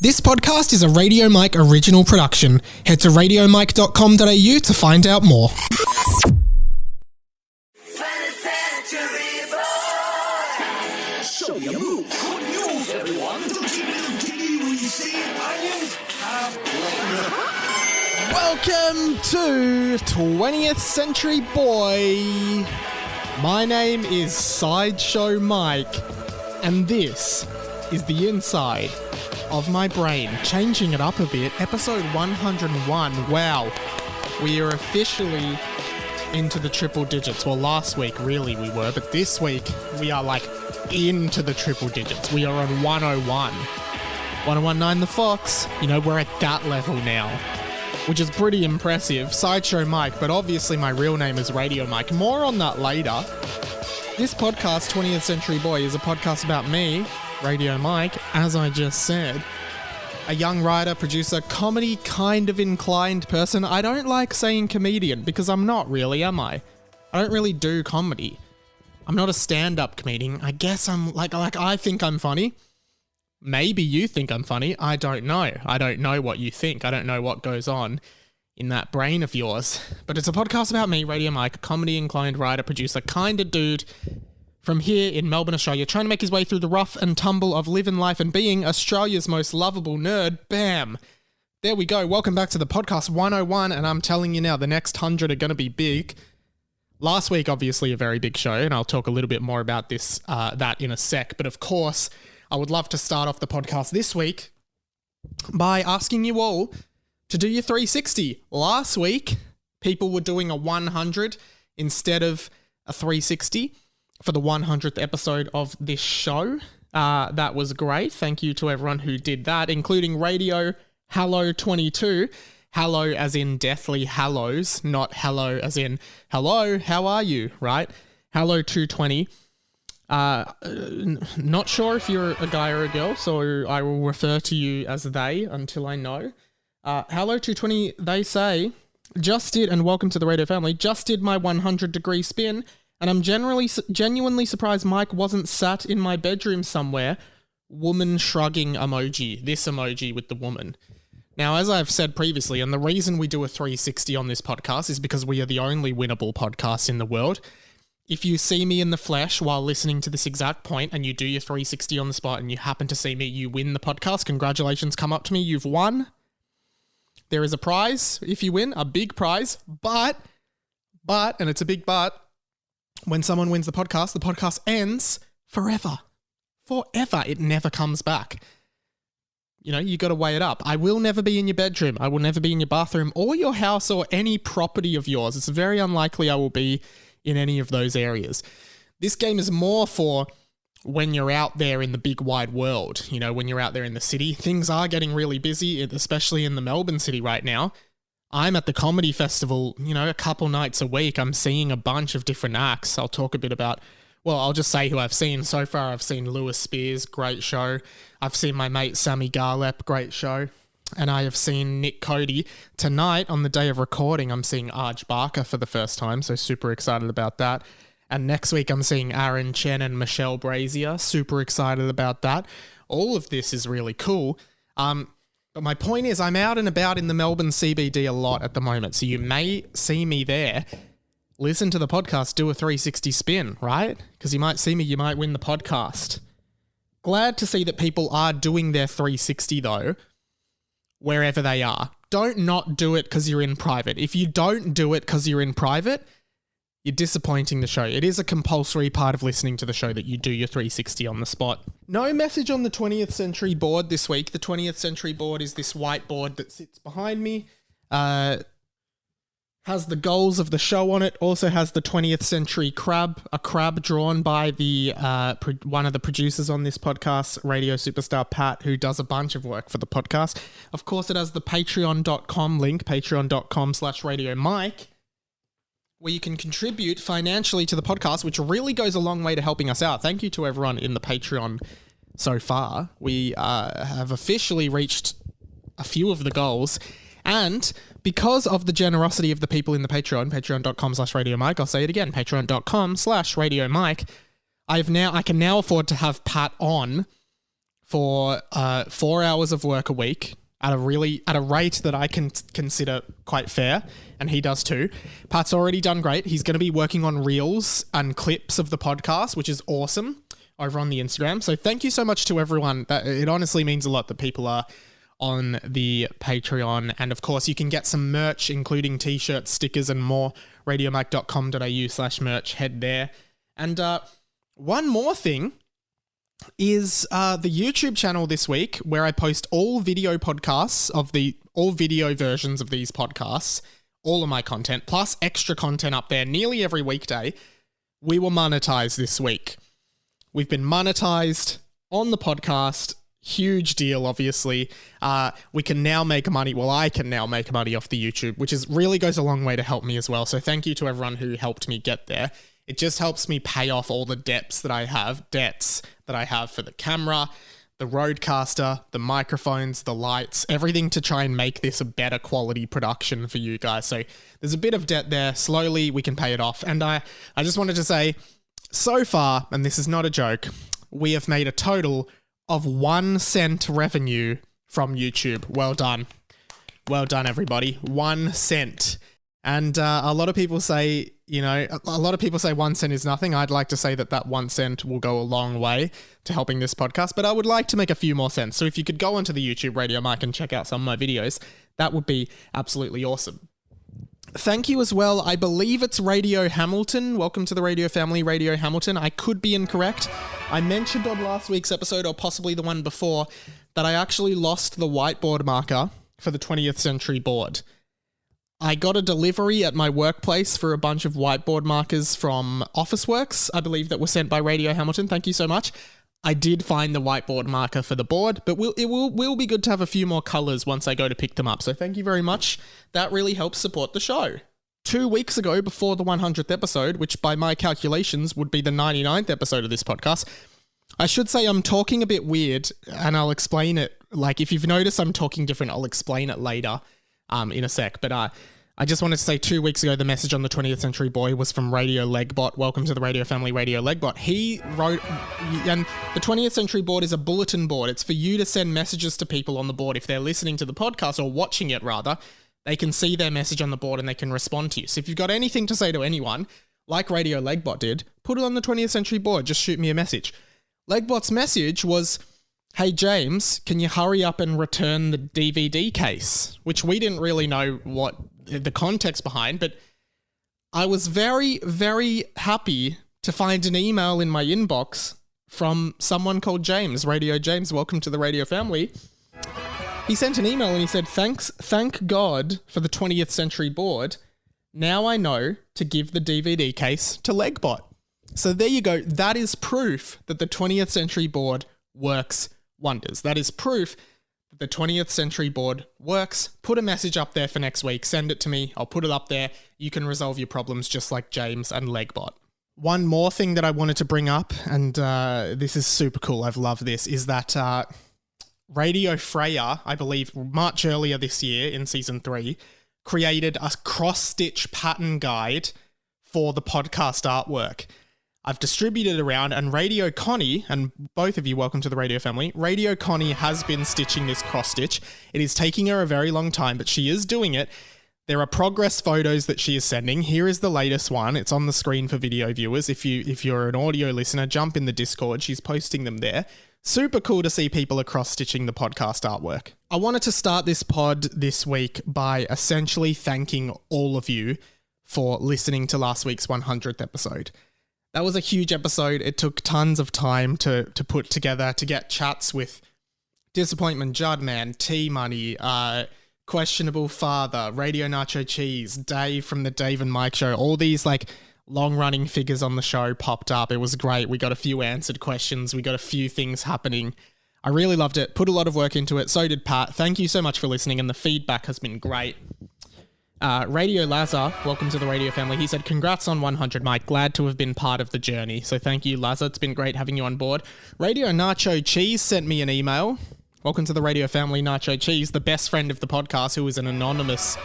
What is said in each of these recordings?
This podcast is a Radio Mike original production. Head to radiomike.com.au to find out more. Show your move. Good news, everyone. Welcome to 20th Century Boy. My name is Sideshow Mike, and this is the inside of my brain. Changing it up a bit, episode 101. Wow, we are officially into the triple digits. Well, last week really we were, but this week we are like into the triple digits. We are on 101. 1019 The Fox. You know, we're at that level now, which is pretty impressive. Sideshow Mike, but obviously my real name is Radio Mike. More on that later. This podcast, 20th Century Boy, is a podcast about me, Radio Mike, as I just said. A young writer, producer, comedy kind of inclined person. I don't like saying comedian because I'm not really, am I? I don't really do comedy. I'm not a stand-up comedian. I guess I'm like I think I'm funny. Maybe you think I'm funny. I don't know. I don't know what you think. I don't know what goes on in that brain of yours. But it's a podcast about me, Radio Mike, comedy inclined writer, producer, kind of dude from here in Melbourne, Australia, trying to make his way through the rough and tumble of living life and being Australia's most lovable nerd. Bam. There we go. Welcome back to the podcast 101, and I'm telling you now, the next 100 are going to be big. Last week, obviously, a very big show, and I'll talk a little bit more about this, that in a sec. But of course, I would love to start off the podcast this week by asking you all to do your 360. Last week, people were doing a 100 instead of a 360 for the 100th episode of this show. That was great. Thank you to everyone who did that, including Radio Hello 22. Hello as in Deathly Hallows, not hello as in hello, how are you, right? Hello 220. Not sure if you're a guy or a girl, so I will refer to you as they until I know. Hello 220, they say, just did, and welcome to the radio family, just did my 100-degree spin, and I'm genuinely surprised Mike wasn't sat in my bedroom somewhere. Woman shrugging emoji. This emoji with the woman. Now, as I've said previously, and the reason we do a 360 on this podcast is because we are the only winnable podcast in the world. If you see me in the flesh while listening to this exact point and you do your 360 on the spot and you happen to see me, you win the podcast. Congratulations, come up to me, you've won. There is a prize if you win, a big prize, but, and it's a big but, when someone wins the podcast ends forever. Forever. It never comes back. You know, you got to weigh it up. I will never be in your bedroom. I will never be in your bathroom or your house or any property of yours. It's very unlikely I will be in any of those areas. This game is more for when you're out there in the big wide world. You know, when you're out there in the city, things are getting really busy, especially in the Melbourne city right now. I'm at the comedy festival, you know, a couple nights a week. I'm seeing a bunch of different acts. I'll talk a bit about, well, I'll just say who I've seen. So far, I've seen Lewis Spears, great show. I've seen my mate Sammy Garlep, great show. And I have seen Nick Cody. Tonight, on the day of recording, I'm seeing Arj Barker for the first time, so super excited about that. And next week, I'm seeing Aaron Chen and Michelle Brazier, super excited about that. All of this is really cool. But my point is, I'm out and about in the Melbourne CBD a lot at the moment, so you may see me there. Listen to the podcast, do a 360 spin, right? Because you might see me, you might win the podcast. Glad to see that people are doing their 360 though, wherever they are. Don't not do it because you're in private. If you don't do it because you're in private, you're disappointing the show. It is a compulsory part of listening to the show that you do your 360 on the spot. No message on the 20th Century board this week. The 20th Century board is this whiteboard that sits behind me. Has the goals of the show on it. Also has the 20th Century crab, a crab drawn by the one of the producers on this podcast, radio superstar Pat, who does a bunch of work for the podcast. Of course, it has the patreon.com link, patreon.com/Radio Mike, where you can contribute financially to the podcast, which really goes a long way to helping us out. Thank you to everyone in the Patreon so far. We have officially reached a few of the goals. And because of the generosity of the people in the Patreon, patreon.com/Radio Mike, I'll say it again, patreon.com/Radio Mike, I can now afford to have Pat on for 4 hours of work a week at a rate that I can consider quite fair, and he does too. Pat's already done great. He's going to be working on reels and clips of the podcast, which is awesome, over on the Instagram. So thank you so much to everyone. It honestly means a lot that people are on the Patreon. And of course, you can get some merch, including t-shirts, stickers, and more. radiomike.com.au/merch. Head there. And one more thing is the YouTube channel this week, where I post all video podcasts all video versions of these podcasts, all of my content, plus extra content up there nearly every weekday. We were monetized this week. We've been monetized on the podcast. Huge deal, obviously. We can now make money. Well, I can now make money off the YouTube, which really goes a long way to help me as well. So thank you to everyone who helped me get there. It just helps me pay off all the debts that I have for the camera, the Rodecaster, the microphones, the lights, everything to try and make this a better quality production for you guys. So there's a bit of debt there. Slowly we can pay it off. And I just wanted to say, so far, and this is not a joke, we have made a total of 1 cent revenue from YouTube. Well done. Well done, everybody. 1 cent. And a lot of people say, 1 cent is nothing. I'd like to say that 1 cent will go a long way to helping this podcast, but I would like to make a few more cents. So if you could go onto the YouTube Radio Mike and check out some of my videos, that would be absolutely awesome. Thank you as well. I believe it's Radio Hamilton. Welcome to the Radio Family, Radio Hamilton. I could be incorrect. I mentioned on last week's episode, or possibly the one before, that I actually lost the whiteboard marker for the 20th Century board. I got a delivery at my workplace for a bunch of whiteboard markers from Officeworks, I believe, that were sent by Radio Hamilton. Thank you so much. I did find the whiteboard marker for the board, but it will be good to have a few more colours once I go to pick them up. So thank you very much. That really helps support the show. 2 weeks ago, before the 100th episode, which by my calculations would be the 99th episode of this podcast, I should say I'm talking a bit weird, and I'll explain it. Like, if you've noticed I'm talking different, I'll explain it later in a sec. But I just wanted to say 2 weeks ago, the message on the 20th Century Boy was from Radio Legbot. Welcome to the Radio Family, Radio Legbot. He wrote, and the 20th Century Board is a bulletin board. It's for you to send messages to people on the board. If they're listening to the podcast, or watching it rather, they can see their message on the board and they can respond to you. So if you've got anything to say to anyone, like Radio Legbot did, put it on the 20th Century Board. Just shoot me a message. Legbot's message was, "Hey James, can you hurry up and return the DVD case?" Which we didn't really know what the context behind, but I was very, very happy to find an email in my inbox from someone called James, Radio James. Welcome to the Radio Family. He sent an email and he said, thank God for the 20th Century Board. Now I know to give the DVD case to Legbot. So there you go. That is proof that the 20th Century Board works wonders. That is proof that the 20th Century Board works. Put a message up there for next week. Send it to me. I'll put it up there. You can resolve your problems just like James and Legbot. One more thing that I wanted to bring up, and this is super cool, I've loved this, is that Radio Freya, I believe much earlier this year in Season 3, created a cross-stitch pattern guide for the podcast artwork. I've distributed it around, and Radio Connie, and both of you, welcome to the Radio Family, Radio Connie has been stitching this cross-stitch. It is taking her a very long time, but she is doing it. There are progress photos that she is sending. Here is the latest one. It's on the screen for video viewers. If you're an audio listener, jump in the Discord. She's posting them there. Super cool to see people are cross-stitching the podcast artwork. I wanted to start this pod this week by essentially thanking all of you for listening to last week's 100th episode. That was a huge episode. It took tons of time to put together, to get chats with Disappointment Judman, T-Money, Questionable Father, Radio Nacho Cheese, Dave from the Dave and Mike Show. All these like long-running figures on the show popped up. It was great. We got a few answered questions. We got a few things happening. I really loved it. Put a lot of work into it. So did Pat. Thank you so much for listening, and the feedback has been great. Radio Lazar, welcome to the Radio Family. He said, congrats on 100, Mike. Glad to have been part of the journey. So thank you, Lazar. It's been great having you on board. Radio Nacho Cheese sent me an email. Welcome to the Radio Family, Nacho Cheese, the best friend of the podcast, who is an anonymous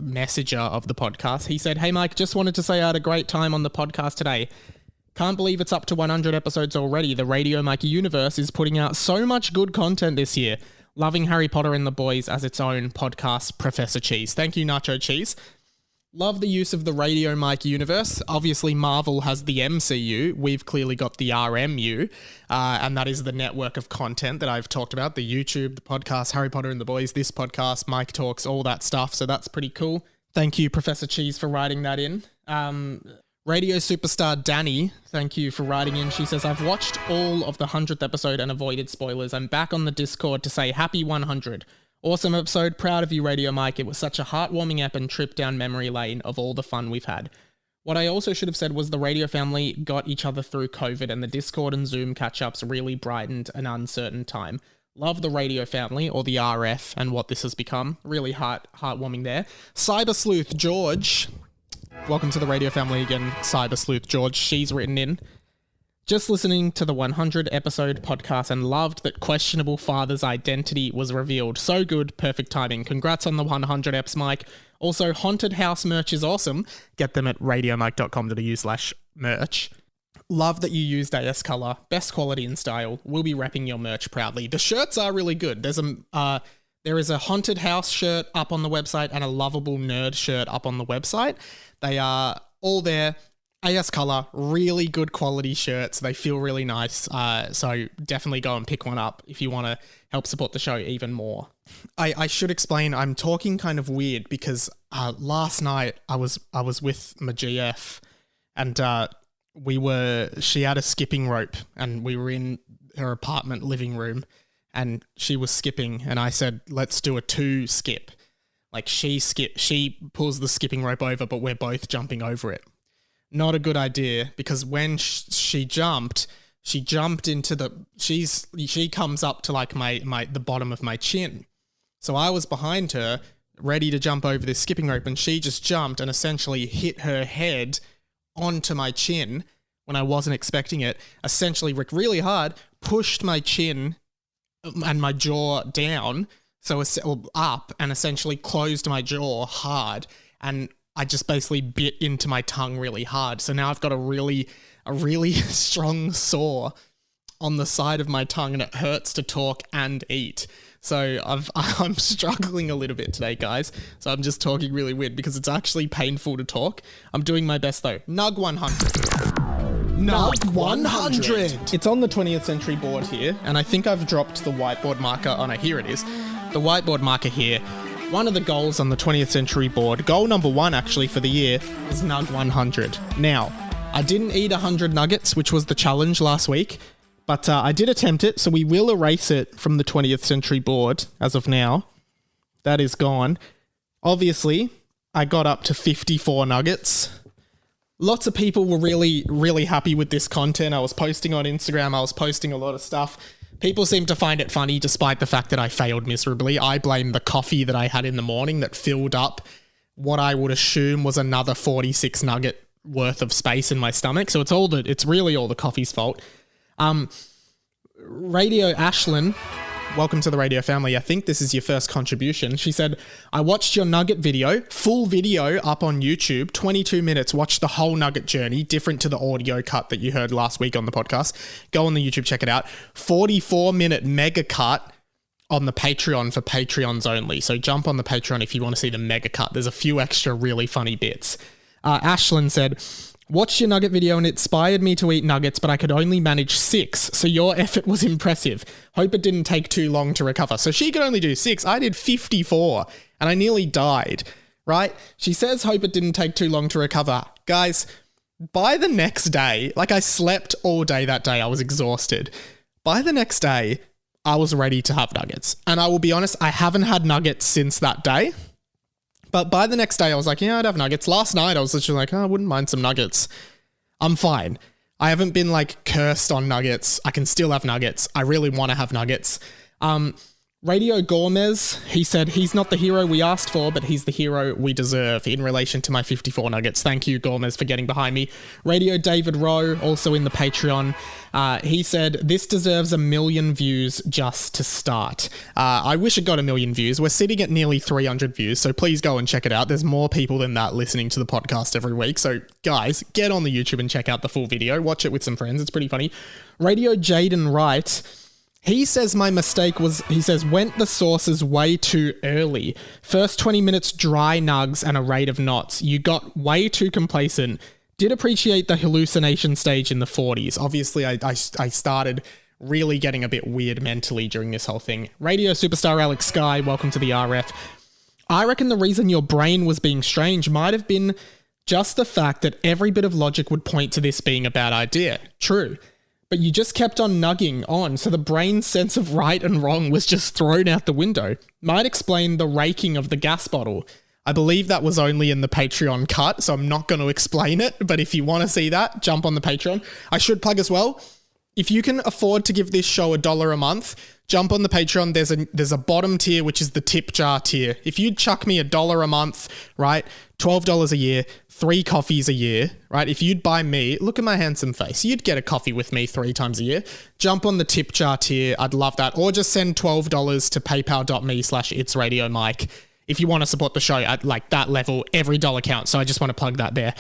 messenger of the podcast. He said, hey, Mike, just wanted to say I had a great time on the podcast today. Can't believe it's up to 100 episodes already. The Radio Mikey universe is putting out so much good content this year. Loving Harry Potter and the Boys as its own podcast, Professor Cheese. Thank you, Nacho Cheese. Love the use of the Radio Mike universe. Obviously, Marvel has the MCU. We've clearly got the RMU, and that is the network of content that I've talked about, the YouTube, the podcast, Harry Potter and the Boys, this podcast, Mike Talks, all that stuff. So that's pretty cool. Thank you, Professor Cheese, for writing that in. Radio superstar Danny, thank you for writing in. She says, I've watched all of the 100th episode and avoided spoilers. I'm back on the Discord to say happy 100. Awesome episode. Proud of you, Radio Mike. It was such a heartwarming ep and trip down memory lane of all the fun we've had. What I also should have said was the Radio family got each other through COVID and the Discord and Zoom catch-ups really brightened an uncertain time. Love the Radio family, or the RF, and what this has become. Really heartwarming there. Cyber Sleuth George. Welcome to the Radio family again, Cyber Sleuth George. She's written in. Just listening to the 100 episode podcast and loved that questionable father's identity was revealed. So good, perfect timing. Congrats on the 100 eps, Mike. Also, Haunted House merch is awesome. Get them at radiomike.com.au/merch. Love that you used AS Color. Best quality and style. We'll be repping your merch proudly. The shirts are really good. There is a Haunted House shirt up on the website and a Lovable Nerd shirt up on the website. They are all there. AS Color, really good quality shirts. They feel really nice. So definitely go and pick one up if you want to help support the show even more. I should explain, I'm talking kind of weird because last night I was with my GF and she had a skipping rope and we were in her apartment living room and she was skipping and I said, let's do a 2 skip. Like she pulls the skipping rope over, but we're both jumping over it. Not a good idea because when she jumped into she comes up to like the bottom of my chin. So I was behind her ready to jump over this skipping rope and she just jumped and essentially hit her head onto my chin when I wasn't expecting it. Essentially really hard, pushed my chin and my jaw down, up, and essentially closed my jaw hard, and I just basically bit into my tongue really hard. So now I've got a really strong sore on the side of my tongue and it hurts to talk and eat. So I'm struggling a little bit today, guys. So I'm just talking really weird because it's actually painful to talk. I'm doing my best though. Nug 100. Nug 100. It's on the 20th century board here, and I think I've dropped the whiteboard marker. Oh no, here it is. The whiteboard marker here. One of the goals on the 20th century board, goal number 1 actually for the year, is Nug 100. Now, I didn't eat 100 nuggets, which was the challenge last week, but I did attempt it, so we will erase it from the 20th century board as of now. That is gone. Obviously, I got up to 54 nuggets. Lots of people were really, really happy with this content. I was posting on Instagram, I was posting a lot of stuff. People seem to find it funny despite the fact that I failed miserably. I blame the coffee that I had in the morning that filled up what I would assume was another 46 nugget worth of space in my stomach. So it's really all the coffee's fault. Radio Ashlyn, welcome to the Radio family. I think this is your first contribution. She said, I watched your nugget video, full video up on YouTube, 22 minutes, watched the whole nugget journey, different to the audio cut that you heard last week on the podcast. Go on the YouTube, check it out. 44-minute mega cut on the Patreon for Patreons only. So jump on the Patreon if you want to see the mega cut. There's a few extra really funny bits. Ashlyn said, watched your nugget video and it inspired me to eat nuggets, but I could only manage 6, so your effort was impressive. Hope it didn't take too long to recover. So she could only do 6. I did 54, and I nearly died, right? She says, hope it didn't take too long to recover. Guys, by the next day, like I slept all day that day, I was exhausted. By the next day, I was ready to have nuggets. And I will be honest, I haven't had nuggets since that day. But by the next day, I was like, yeah, I'd have nuggets. Last night, I was literally like, oh, I wouldn't mind some nuggets. I'm fine. I haven't been like cursed on nuggets. I can still have nuggets. I really want to have nuggets. Radio Gourmets, he said, he's not the hero we asked for, but he's the hero we deserve in relation to my 54 nuggets. Thank you, Gourmets, for getting behind me. Radio David Rowe, also in the Patreon, he said, this deserves 1 million views just to start. I wish it got 1 million views. We're sitting at nearly 300 views, so please go and check it out. There's more people than that listening to the podcast every week. So guys, get on the YouTube and check out the full video. Watch it with some friends. It's pretty funny. Radio Jaden Wright, he says my mistake was, he says, went the sauces way too early. First 20 minutes dry nugs and a rate of knots. You got way too complacent. Did appreciate the hallucination stage in the 40s. Obviously, I started really getting a bit weird mentally during this whole thing. Radio Superstar Alex Sky, welcome to the RF. I reckon the reason your brain was being strange might have been just the fact that every bit of logic would point to this being a bad idea. True. But you just kept on nugging on, so the brain's sense of right and wrong was just thrown out the window. Might explain the raking of the gas bottle. I believe that was only in the Patreon cut, so I'm not going to explain it, but if you want to see that, jump on the Patreon. I should plug as well, if you can afford to give this show $1 a month, jump on the Patreon. There's a bottom tier, which is the tip jar tier. If you'd chuck me $1 a month, right, $12 a year, 3 coffees a year, right? If you'd buy me, look at my handsome face, you'd get a coffee with me 3 times a year. Jump on the tip jar tier. I'd love that. Or just send $12 to paypal.me/itsradiomike. If you want to support the show at like that level, every dollar counts. So I just want to plug that there.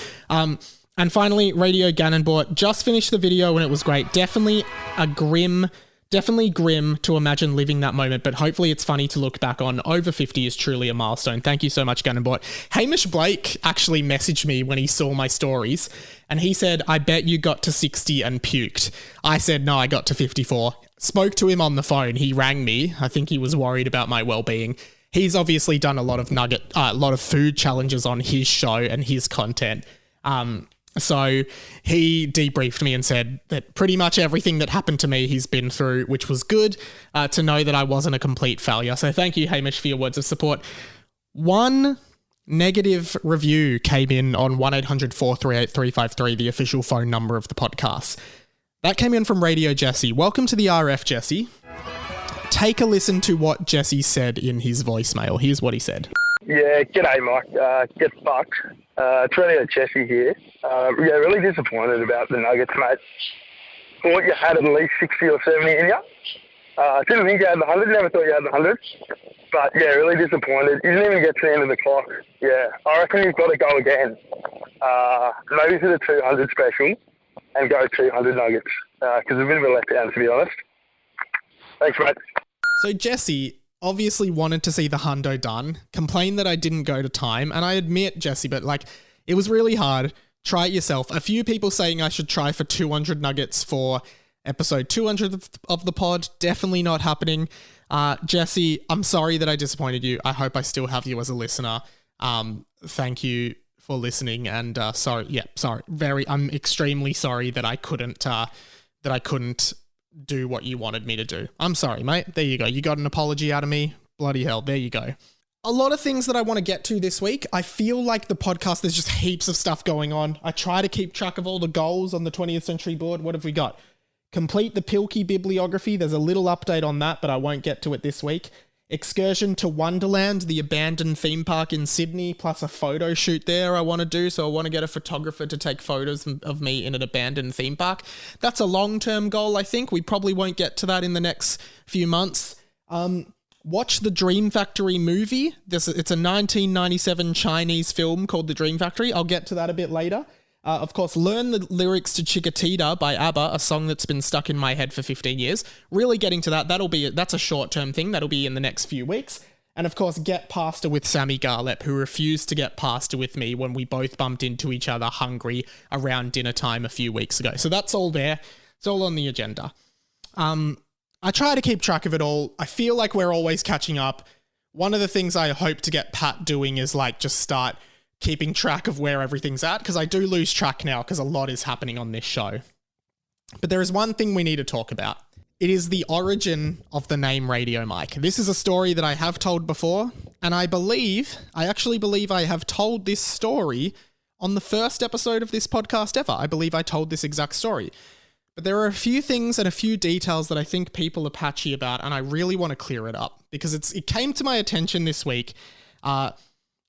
And finally, Radio Gannon just finished the video and it was great. Definitely grim to imagine living that moment, but hopefully it's funny to look back on. Over 50 is truly a milestone. Thank you so much, Gannonbot. Hamish Blake actually messaged me when he saw my stories and he said, I bet you got to 60 and puked. I said, no, I got to 54. Spoke to him on the phone. He rang me. I think he was worried about my well-being. He's obviously done a lot of food challenges on his show and his content. So he debriefed me and said that pretty much everything that happened to me he's been through, which was good to know that I wasn't a complete failure. So thank you, Hamish, for your words of support. One negative review came in on 1-800-438-353, the official phone number of the podcast. That came in from Radio Jesse. Welcome to the RF, Jesse. Take a listen to what Jesse said in his voicemail. Here's what he said. Yeah, g'day, Mike. Get fucked. It's Radio Jesse here. Really disappointed about the Nuggets, mate. Thought you had at least 60 or 70 in you. Didn't think you had the 100. Never thought you had the 100. But, yeah, really disappointed. You didn't even get to the end of the clock. Yeah, I reckon you've got to go again. Maybe to the 200 special and go 200 Nuggets. Because it's a bit of a letdown, to be honest. Thanks, mate. So Jesse obviously wanted to see the hundo done, complained that I didn't go to time, and I admit, Jesse, but like, it was really hard. Try it yourself. A few people saying I should try for 200 nuggets for episode 200 of the pod. Definitely not happening. Jesse, I'm sorry that I disappointed you. I hope I still have you as a listener. Thank you for listening, and sorry. I'm extremely sorry that I couldn't do what you wanted me to do. I'm sorry, mate. There you go. You got an apology out of me. Bloody hell. There you go. A lot of things that I want to get to this week. I feel like the podcast, there's just heaps of stuff going on. I try to keep track of all the goals on the 20th century board. What have we got? Complete the Pilkey bibliography. There's a little update on that, but I won't get to it this week. Excursion to Wonderland, the abandoned theme park in Sydney, plus a photo shoot there I want to do. So I want to get a photographer to take photos of me in an abandoned theme park. That's a long-term goal, I think. We probably won't get to that in the next few months. Watch the Dream Factory movie. It's a 1997 Chinese film called The Dream Factory. I'll get to that a bit later. Of course, learn the lyrics to Chiquitita by ABBA, a song that's been stuck in my head for 15 years. Really getting to that. That's a short-term thing. That'll be in the next few weeks. And of course, get pasta with Sammy Garlep, who refused to get pasta with me when we both bumped into each other hungry around dinner time a few weeks ago. So that's all there. It's all on the agenda. I try to keep track of it all. I feel like we're always catching up. One of the things I hope to get Pat doing is like just start keeping track of where everything's at, because I do lose track now because a lot is happening on this show. But there is one thing we need to talk about. It is the origin of the name Radio Mike. This is a story that I have told before, and I actually believe I have told this story on the first episode of this podcast ever. I believe I told this exact story. But there are a few things and a few details that I think people are patchy about, and I really want to clear it up because it came to my attention this week.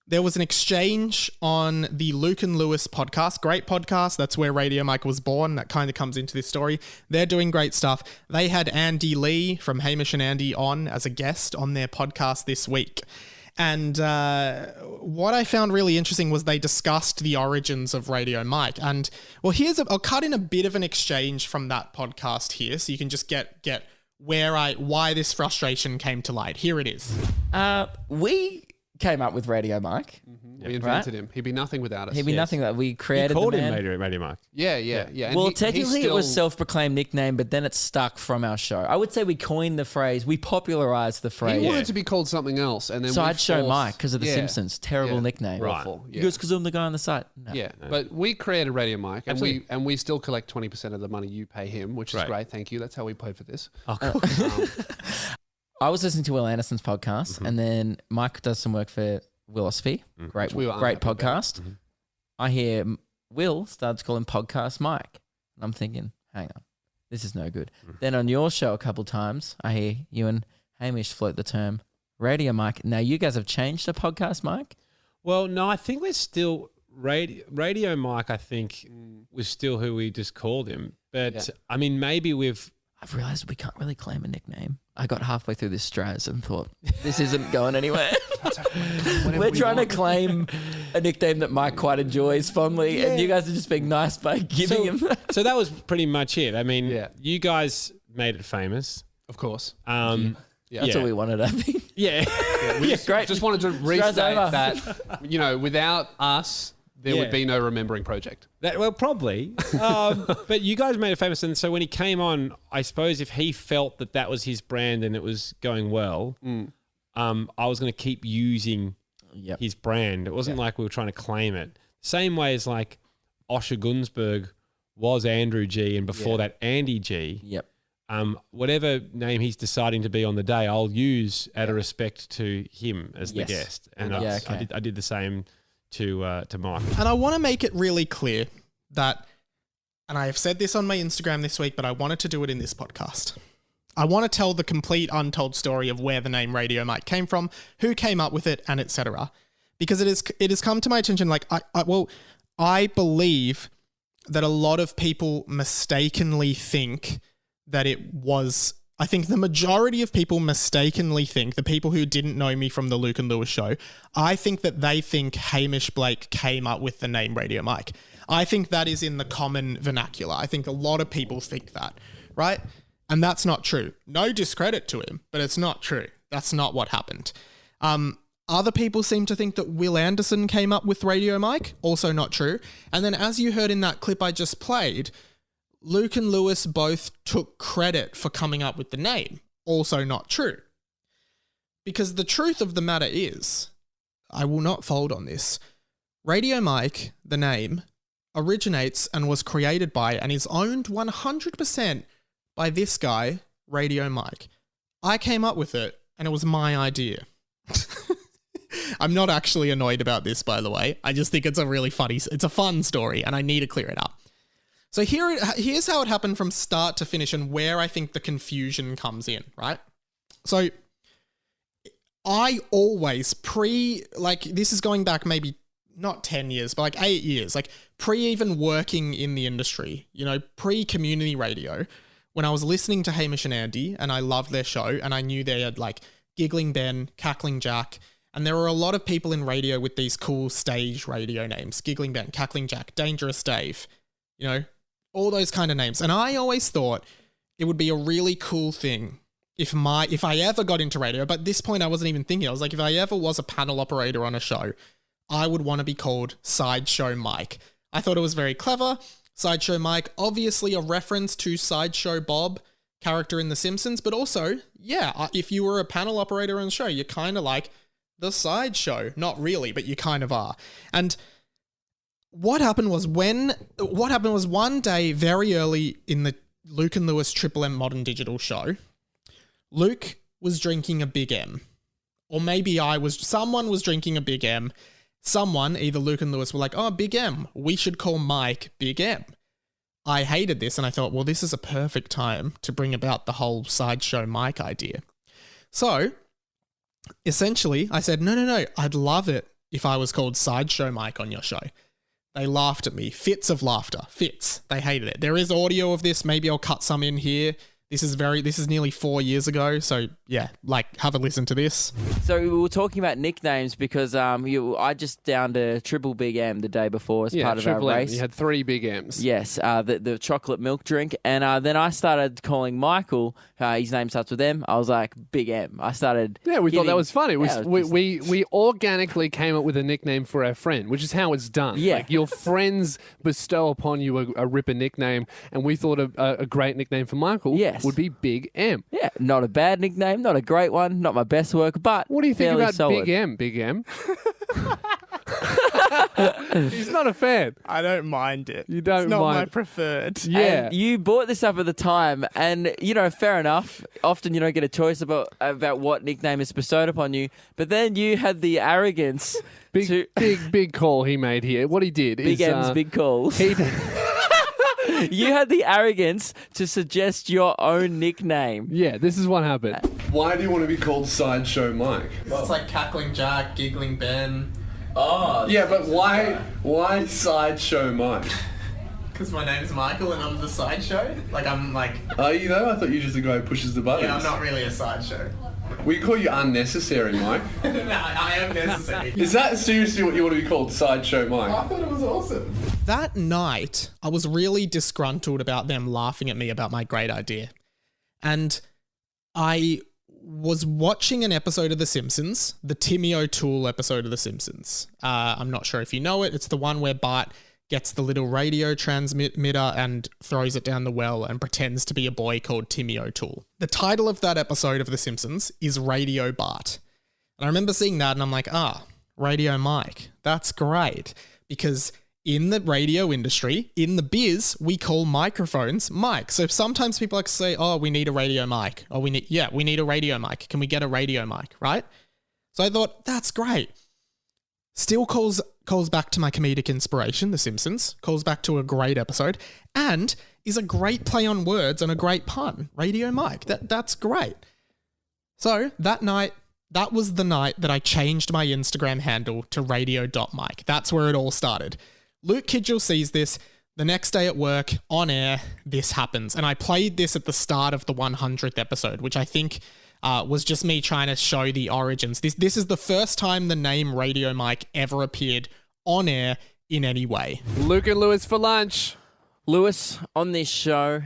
There was an exchange on the Luke and Lewis podcast. Great podcast. That's where Radio Mike was born. That kind of comes into this story. They're doing great stuff. They had Andy Lee from Hamish and Andy on as a guest on their podcast this week. And what I found really interesting was they discussed the origins of Radio Mike. And well, I'll cut in a bit of an exchange from that podcast here, so you can just get why this frustration came to light. Here it is. We came up with Radio Mike. We invented him. He'd be nothing without us. He'd be nothing without. We created called the him man. Radio Mike. Yeah. And Well, he technically still, it was self-proclaimed nickname, but then it stuck from our show. I would say we coined the phrase. We popularized the phrase. He wanted to be called something else, and then Sideshow Mike because of The Simpsons. Terrible nickname. Right. Awful. You guys, because I'm the guy on the site. No. Yeah, but we created Radio Mike, and Absolutely. we still collect 20% of the money you pay him, which is Right. great. Thank you. That's how we pay for this. Oh, cool. I was listening to Wil Anderson's podcast, and then Mike does some work for Willosophy. Great we were unhappy about. podcast. I hear Will starts calling podcast Mike, and I'm thinking, hang on, this is no good. Then on your show a couple times, I hear you and Hamish float the term Radio Mike. Now you guys have changed to podcast Mike. Well, no, I think we're still Radio Mike. I think was still who we just called him, but I mean, maybe I've realised we can't really claim a nickname. I got halfway through this Straz and thought, this isn't going anywhere. We're trying to claim a nickname that Mike quite enjoys fondly, and you guys are just being nice by giving him that. So that was pretty much it. I mean, Yeah. you guys made it famous. Of course. That's all we wanted, I think. Yeah. We great. just wanted to restate over. that, without us, there would be no Remembering Project. Well, probably. But you guys made it famous. And so when he came on, I suppose if he felt that was his brand and it was going well, I was going to keep using his brand. It wasn't like we were trying to claim it. Same way as like Osher Gunsberg was Andrew G and before that Andy G. Yep. Whatever name he's deciding to be on the day, I'll use out of respect to him as the Yes. guest. And okay. I did the same to Mike. And I want to make it really clear that, and I have said this on my Instagram this week, but I wanted to do it in this podcast. I want to tell the complete untold story of where the name Radio Mike came from, who came up with it, and etc. Because it has come to my attention, like, I believe that a lot of people mistakenly think that it was... I think the majority of people mistakenly think, the people who didn't know me from the Luke and Lewis show, I think that they think Hamish Blake came up with the name Radio Mike. I think that is in the common vernacular. I think a lot of people think that, right? And that's not true. No discredit to him, but it's not true. That's not what happened. Other people seem to think that Wil Anderson came up with Radio Mike. Also not true. And then as you heard in that clip I just played, Luke and Lewis both took credit for coming up with the name. Also not true. Because the truth of the matter is, I will not fold on this, Radio Mike, the name, originates and was created by and is owned 100% by this guy, Radio Mike. I came up with it and it was my idea. I'm not actually annoyed about this, by the way. I just think it's a fun story and I need to clear it up. So here's how it happened from start to finish and where I think the confusion comes in, right? So I always this is going back maybe not 10 years, but like 8 years, like pre even working in the industry, pre-community radio, when I was listening to Hamish and Andy and I loved their show and I knew they had like Giggling Ben, Cackling Jack, and there were a lot of people in radio with these cool stage radio names, Giggling Ben, Cackling Jack, Dangerous Dave, all those kind of names. And I always thought it would be a really cool thing if I ever got into radio, but at this point I wasn't even thinking. I was like, if I ever was a panel operator on a show, I would want to be called Sideshow Mike. I thought it was very clever. Sideshow Mike, obviously a reference to Sideshow Bob, character in The Simpsons, but also, if you were a panel operator on the show, you're kind of like the Sideshow. Not really, but you kind of are. And what happened was one day, very early in the Luke and Lewis Triple M Modern Digital show, Luke was drinking a Big M. Or maybe someone was drinking a Big M. Someone, either Luke and Lewis, were like, oh, Big M. We should call Mike Big M. I hated this and I thought, well, this is a perfect time to bring about the whole Sideshow Mike idea. So essentially I said, no, I'd love it if I was called Sideshow Mike on your show. They laughed at me. Fits of laughter. Fits. They hated it. There is audio of this. Maybe I'll cut some in here. This is nearly 4 years ago. So yeah, have a listen to this. So we were talking about nicknames because I just downed a triple Big M the day before as part of our race. You had 3 Big M's. Yes, the chocolate milk drink. And then I started calling Michael, his name starts with M. I was like, Big M. I started... Yeah, we thought that was fun. Yeah, we organically came up with a nickname for our friend, which is how it's done. Yeah. Like your friends bestow upon you a ripper nickname, and we thought a great nickname for Michael would be Big M. Yeah, not a bad nickname, not a great one, not my best work, but what do you think about solid. Big M? Big M? He's not a fan. I don't mind it. You don't it's not mind. my preferred. Yeah. And you brought this up at the time, and, fair enough. Often you don't get a choice about what nickname is bestowed upon you, but then you had the arrogance Big call he made here. What he did Big M's big calls. You had the arrogance to suggest your own nickname. Yeah, this is what happened. Why do you want to be called Sideshow Mike? It's like Cackling Jack, Giggling Ben. Oh. Yeah, but why Sideshow Mike? Because my name's Michael and I'm the sideshow. Are you though? I thought you were just a guy who pushes the buttons. Yeah, I'm not really a sideshow. We call you unnecessary, Mike. No, I am necessary. Is that seriously what you want to be called, Sideshow Mike? I thought it was awesome. That night, I was really disgruntled about them laughing at me about my great idea. And I was watching an episode of The Simpsons, the Timmy O'Toole episode of The Simpsons. I'm not sure if you know it. It's the one where Bart gets the little radio transmitter and throws it down the well and pretends to be a boy called Timmy O'Toole. The title of that episode of The Simpsons is Radio Bart. And I remember seeing that and I'm like, Radio Mike. That's great. Because in the radio industry, in the biz, we call microphones mic. So sometimes people like to say, we need a radio mic. Or we need a radio mic. Can we get a radio mic, right? So I thought, that's great. Still calls back to my comedic inspiration, The Simpsons, calls back to a great episode, and is a great play on words and a great pun. Radio Mike. That's great. So that was the night that I changed my Instagram handle to radio.mike. That's where it all started. Luke Kidgel sees this. The next day at work, on air, this happens. And I played this at the start of the 100th episode, which I think was just me trying to show the origins. This is the first time the name Radio Mike ever appeared on air in any way. Luke and Lewis for lunch. Lewis, on this show,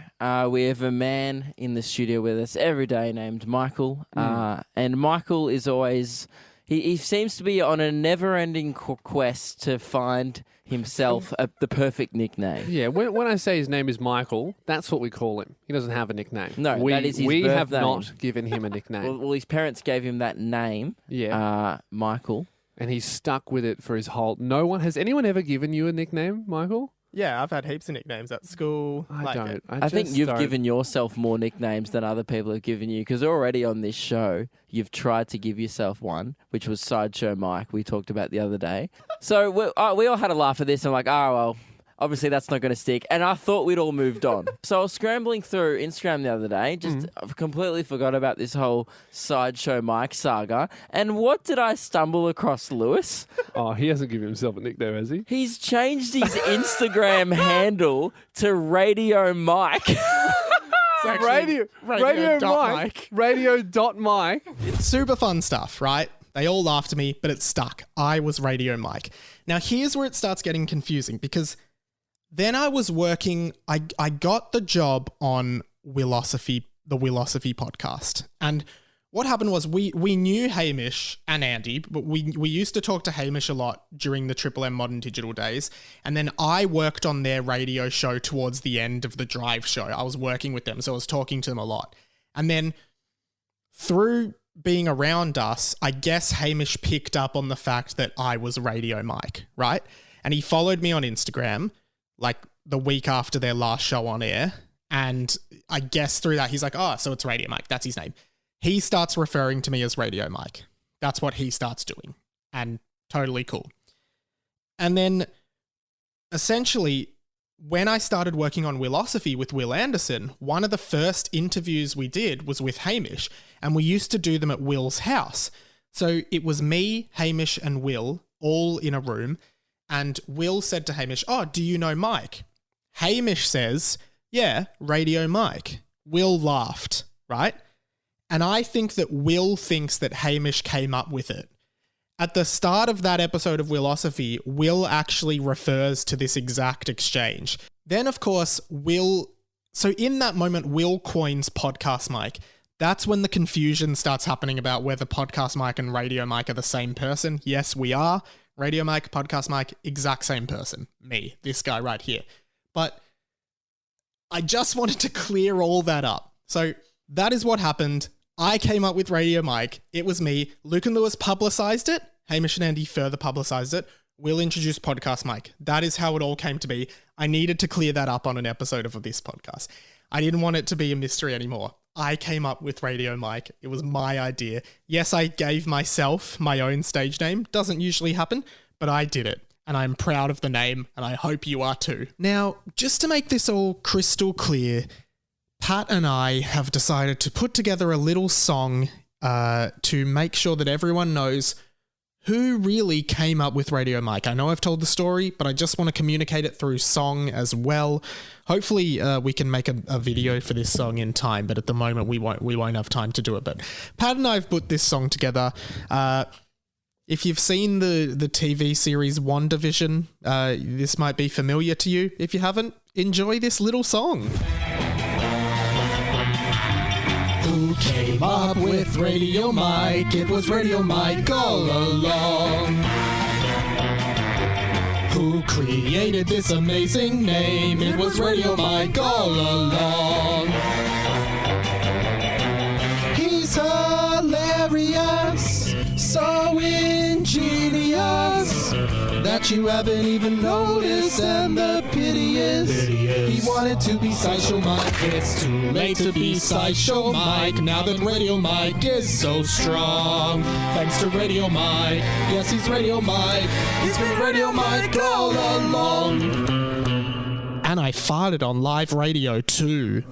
we have a man in the studio with us every day named Michael. And Michael is always... He seems to be on a never-ending quest to find himself the perfect nickname. Yeah, when I say his name is Michael, that's what we call him. He doesn't have a nickname. No, that is his We birth have name. not given him a nickname. Well, his parents gave him that name, Michael. And he's stuck with it for his whole... Has anyone ever given you a nickname, Michael? Yeah, I've had heaps of nicknames at school. I don't. I think you've given yourself more nicknames than other people have given you, because already on this show, you've tried to give yourself one, which was Sideshow Mike, we talked about the other day. So we all had a laugh at this, and I'm like, well, obviously that's not going to stick. And I thought we'd all moved on. So I was scrambling through Instagram the other day, I've completely forgot about this whole Sideshow Mike saga. And what did I stumble across, Lewis? Oh, he hasn't given himself a nickname, has he? He's changed his Instagram handle to Radio Mike. Radio Mike. Radio.Mike. It's super fun stuff, right? They all laughed at me, but it stuck. I was Radio Mike. Now, here's where it starts getting confusing, because then I was working, I got the job on Wilosophy, the Wilosophy podcast. And what happened was we knew Hamish and Andy, but we used to talk to Hamish a lot during the Triple M Modern Digital days. And then I worked on their radio show towards the end of the Drive show. I was working with them, so I was talking to them a lot. And then through being around us, I guess Hamish picked up on the fact that I was Radio Mike, right? And he followed me on Instagram like the week after their last show on air. And I guess through that, he's like, so it's Radio Mike. That's his name. He starts referring to me as Radio Mike. That's what he starts doing. And totally cool. And then essentially when I started working on Wilosophy with Wil Anderson, one of the first interviews we did was with Hamish, and we used to do them at Wil's house. So it was me, Hamish, and Wil all in a room, and Wil said to Hamish, "Oh, do you know Mike?" Hamish says, "Yeah, Radio Mike." Wil laughed, right? And I think that Wil thinks that Hamish came up with it. At the start of that episode of Wilosophy, Wil actually refers to this exact exchange. Then, of course, so in that moment, Wil coins Podcast Mike. That's when the confusion starts happening about whether Podcast Mike and Radio Mike are the same person. Yes, we are. Radio Mike, Podcast Mike, exact same person. Me, this guy right here. But I just wanted to clear all that up. So that is what happened. I came up with Radio Mike. It was me. Luke and Lewis publicized it. Hamish and Andy further publicized it. Wil introduced Podcast Mike. That is how it all came to be. I needed to clear that up on an episode of this podcast. I didn't want it to be a mystery anymore. I came up with Radio Mike. It was my idea. Yes, I gave myself my own stage name. Doesn't usually happen, but I did it. And I'm proud of the name, and I hope you are too. Now, just to make this all crystal clear, Pat and I have decided to put together a little song to make sure that everyone knows who really came up with Radio Mike. I know I've told the story, but I just want to communicate it through song as well. Hopefully we can make a video for this song in time, but at the moment we won't have time to do it. But Pat and I have put this song together. If you've seen the TV series WandaVision, this might be familiar to you. If you haven't, enjoy this little song. Who came up with Radio Mike? It was Radio Mike all along. Who created this amazing name? It was Radio Mike all along. He's hilarious, so ingenious that you haven't even noticed, and the pity is he wanted to be Sideshow Mike. It's too late to be Sideshow Mike now that Radio Mike is so strong. Thanks to Radio Mike, yes, he's Radio Mike. He's been Radio Mike all along. And I farted on live radio too.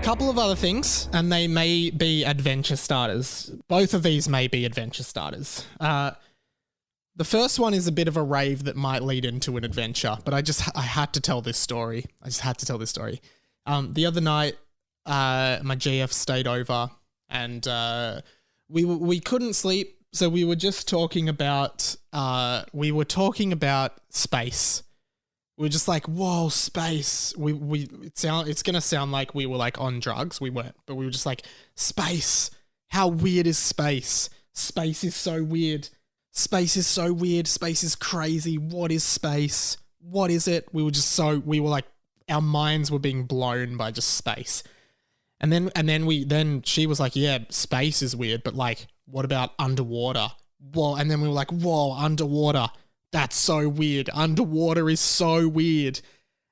Couple of other things, and they may be adventure starters. Both of these may be adventure starters. The first one is a bit of a rave that might lead into an adventure, but I had to tell this story. The other night, my GF stayed over, and we couldn't sleep, so we were just talking about space. We were just like, whoa, space. It's gonna sound like we were like on drugs. We weren't, but we were just like, space. How weird is space? Space is so weird. Space is so weird. Space is crazy. What is space? What is it? We were like, our minds were being blown by just space. And then she was like, yeah, space is weird, but like, what about underwater? Whoa. And then we were like, whoa, underwater. That's so weird. Underwater is so weird.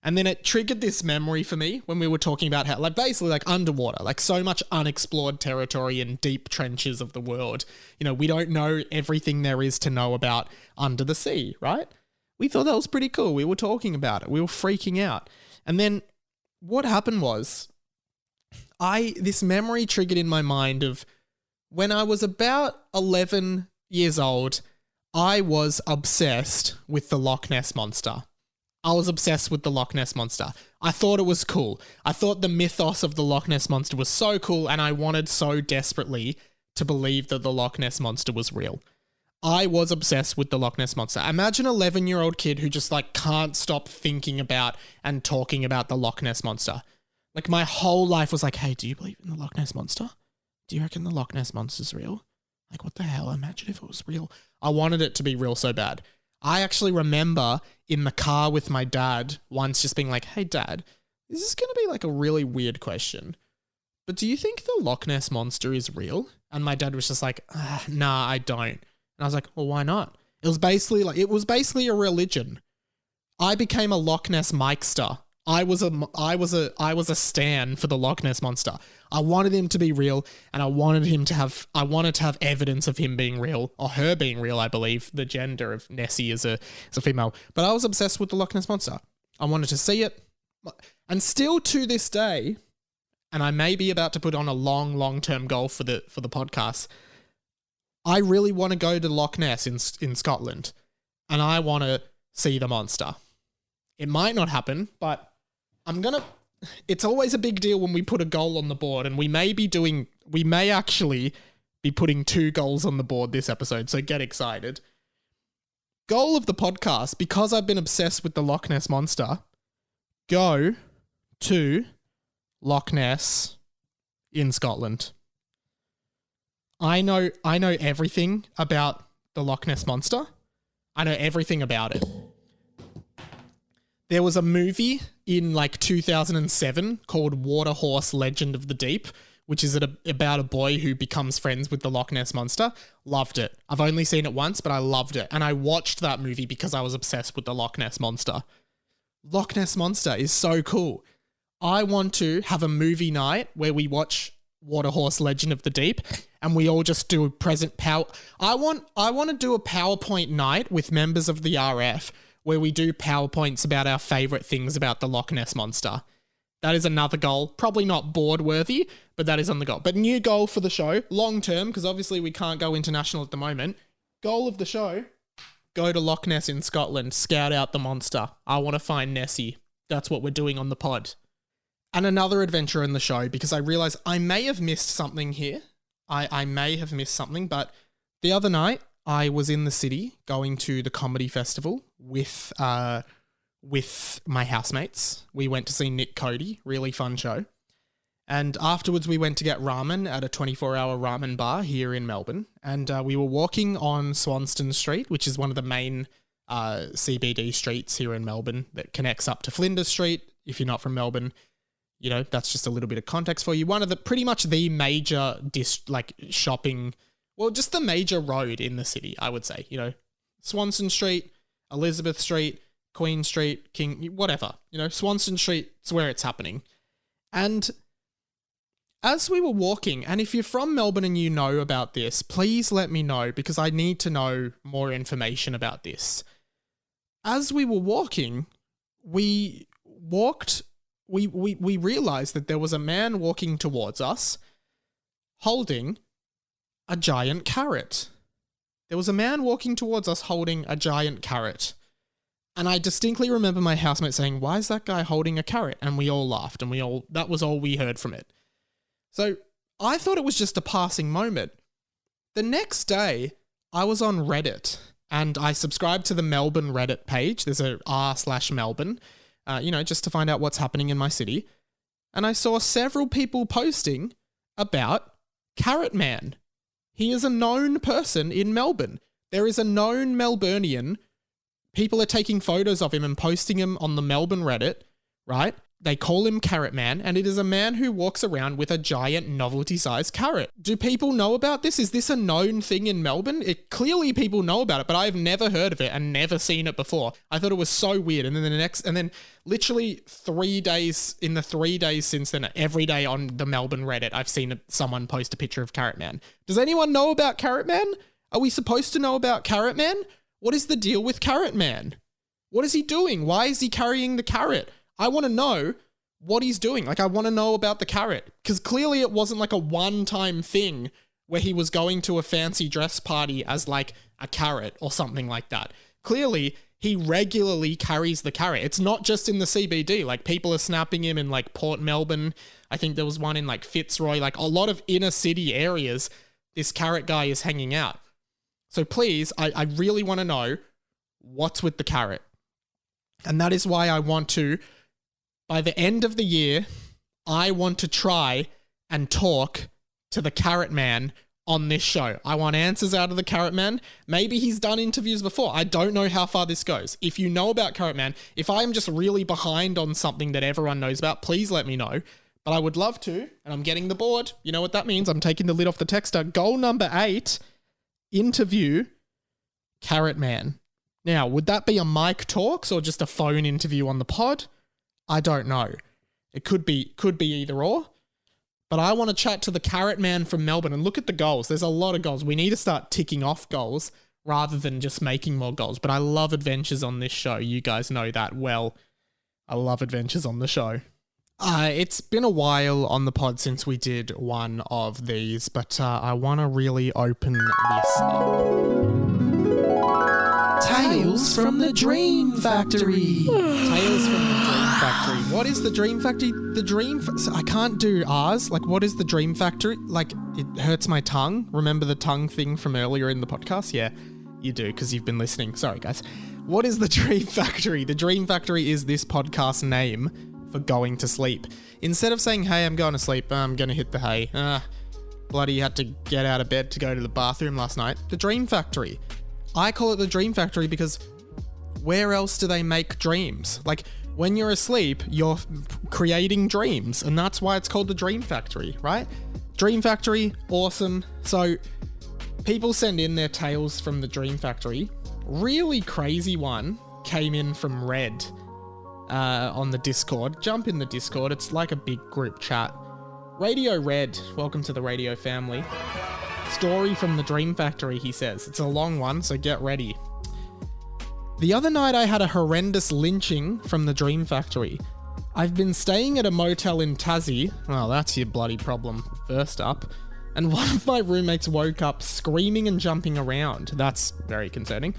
And then it triggered this memory for me when we were talking about how, like, basically, like, underwater, like, so much unexplored territory in deep trenches of the world. You know, we don't know everything there is to know about under the sea, right? We thought that was pretty cool. We were talking about it. We were freaking out. And then what happened was, this memory triggered in my mind of when I was about 11 years old, I was obsessed with the Loch Ness Monster. I was obsessed with the Loch Ness Monster. I thought it was cool. I thought the mythos of the Loch Ness Monster was so cool, and I wanted so desperately to believe that the Loch Ness Monster was real. I was obsessed with the Loch Ness Monster. Imagine an 11-year-old kid who just like can't stop thinking about and talking about the Loch Ness Monster. Like my whole life was like, hey, do you believe in the Loch Ness Monster? Do you reckon the Loch Ness Monster's real? Like, what the hell? Imagine if it was real. I wanted it to be real so bad. I actually remember in the car with my dad once just being like, hey, Dad, this is going to be like a really weird question, but do you think the Loch Ness Monster is real? And my dad was just like, nah, I don't. And I was like, well, why not? It was basically a religion. I became a Loch Ness Mikester. I was a stan for the Loch Ness Monster. I wanted him to be real, and I wanted to have evidence of him being real, or her being real, I believe. The gender of Nessie is a female. But I was obsessed with the Loch Ness Monster. I wanted to see it. And still to this day, and I may be about to put on a long-term goal for the podcast, I really want to go to Loch Ness in Scotland, and I want to see the monster. It might not happen, but it's always a big deal when we put a goal on the board, and we may actually be putting 2 goals on the board this episode, so get excited. Goal of the podcast, because I've been obsessed with the Loch Ness monster, go to Loch Ness in Scotland. I know everything about the Loch Ness monster. I know everything about it. There was a movie in like 2007 called Water Horse Legend of the Deep, which is about a boy who becomes friends with the Loch Ness monster. Loved it. I've only seen it once, but I loved it. And I watched that movie because I was obsessed with the Loch Ness monster. Loch Ness monster is so cool. I want to have a movie night where we watch Water Horse Legend of the Deep and we all just do a present power. I want to do a PowerPoint night with members of the RF where we do PowerPoints about our favorite things about the Loch Ness monster. That is another goal. Probably not board worthy, but that is on the goal. But new goal for the show, long term, because obviously we can't go international at the moment. Goal of the show, go to Loch Ness in Scotland, scout out the monster. I want to find Nessie. That's what we're doing on the pod. And another adventure in the show, because I realise I may have missed something here. I may have missed something, but the other night I was in the city going to the comedy festival with my housemates. We went to see Nick Cody, really fun show. And afterwards we went to get ramen at a 24-hour ramen bar here in Melbourne. And we were walking on Swanston Street, which is one of the main CBD streets here in Melbourne that connects up to Flinders Street. If you're not from Melbourne, you know, that's just a little bit of context for you. One of the pretty much the major shopping, well, just the major road in the city, I would say. You know, Swanston Street, Elizabeth Street, Queen Street, King, whatever. You know, Swanston Street is where it's happening. And as we were walking, and if you're from Melbourne and you know about this, please let me know because I need to know more information about this. As we were walking, we realized that there was a man walking towards us holding a giant carrot. There was a man walking towards us holding a giant carrot. And I distinctly remember my housemate saying, "Why is that guy holding a carrot?" And we all laughed and that was all we heard from it. So I thought it was just a passing moment. The next day, I was on Reddit and I subscribed to the Melbourne Reddit page. There's a r/Melbourne, just to find out what's happening in my city. And I saw several people posting about Carrot Man. He is a known person in Melbourne. There is a known Melburnian. People are taking photos of him and posting him on the Melbourne Reddit, right? They call him Carrot Man, and it is a man who walks around with a giant novelty-sized carrot. Do people know about this? Is this a known thing in Melbourne? Clearly people know about it, but I've never heard of it and never seen it before. I thought it was so weird. And then literally 3 days, in the 3 days since then, every day on the Melbourne Reddit, I've seen someone post a picture of Carrot Man. Does anyone know about Carrot Man? Are we supposed to know about Carrot Man? What is the deal with Carrot Man? What is he doing? Why is he carrying the carrot? I want to know what he's doing. Like, I want to know about the carrot. Because clearly it wasn't like a one-time thing where he was going to a fancy dress party as like a carrot or something like that. Clearly, he regularly carries the carrot. It's not just in the CBD. Like, people are snapping him in like Port Melbourne. I think there was one in like Fitzroy. Like, a lot of inner city areas, this carrot guy is hanging out. So please, I really want to know what's with the carrot. And that is why I want to, by the end of the year, I want to try and talk to the Carrot Man on this show. I want answers out of the Carrot Man. Maybe he's done interviews before. I don't know how far this goes. If you know about Carrot Man, if I'm just really behind on something that everyone knows about, please let me know. But I would love to, and I'm getting the board. You know what that means. I'm taking the lid off the texter. Goal number 8, interview Carrot Man. Now, would that be a mic talks or just a phone interview on the pod? I don't know. It could be either or. But I want to chat to the Carrot Man from Melbourne and look at the goals. There's a lot of goals. We need to start ticking off goals rather than just making more goals. But I love adventures on this show. You guys know that well. I love adventures on the show. It's been a while on the pod since we did one of these, but I want to really open this up. Tales from the Dream Factory. Tales from the Dream Factory. What is the Dream Factory? I can't do R's. Like, what is the Dream Factory? Like, it hurts my tongue. Remember the tongue thing from earlier in the podcast? Yeah, you do, because you've been listening. Sorry, guys. What is the Dream Factory? The Dream Factory is this podcast name for going to sleep. Instead of saying, hey, I'm going to sleep, I'm going to hit the hay. Bloody had to get out of bed to go to the bathroom last night. The Dream Factory. I call it the Dream Factory because where else do they make dreams? Like, when you're asleep, you're creating dreams, and that's why it's called the Dream Factory, right? Dream Factory, awesome. So, people send in their tales from the Dream Factory. Really crazy one came in from Red on the Discord. Jump in the Discord. It's like a big group chat. Radio Red, welcome to the radio family. Story from the Dream Factory, he says. It's a long one, so get ready. The other night I had a horrendous lynching from the Dream Factory. I've been staying at a motel in Tassie. Well, that's your bloody problem, first up. And one of my roommates woke up screaming and jumping around. That's very concerning.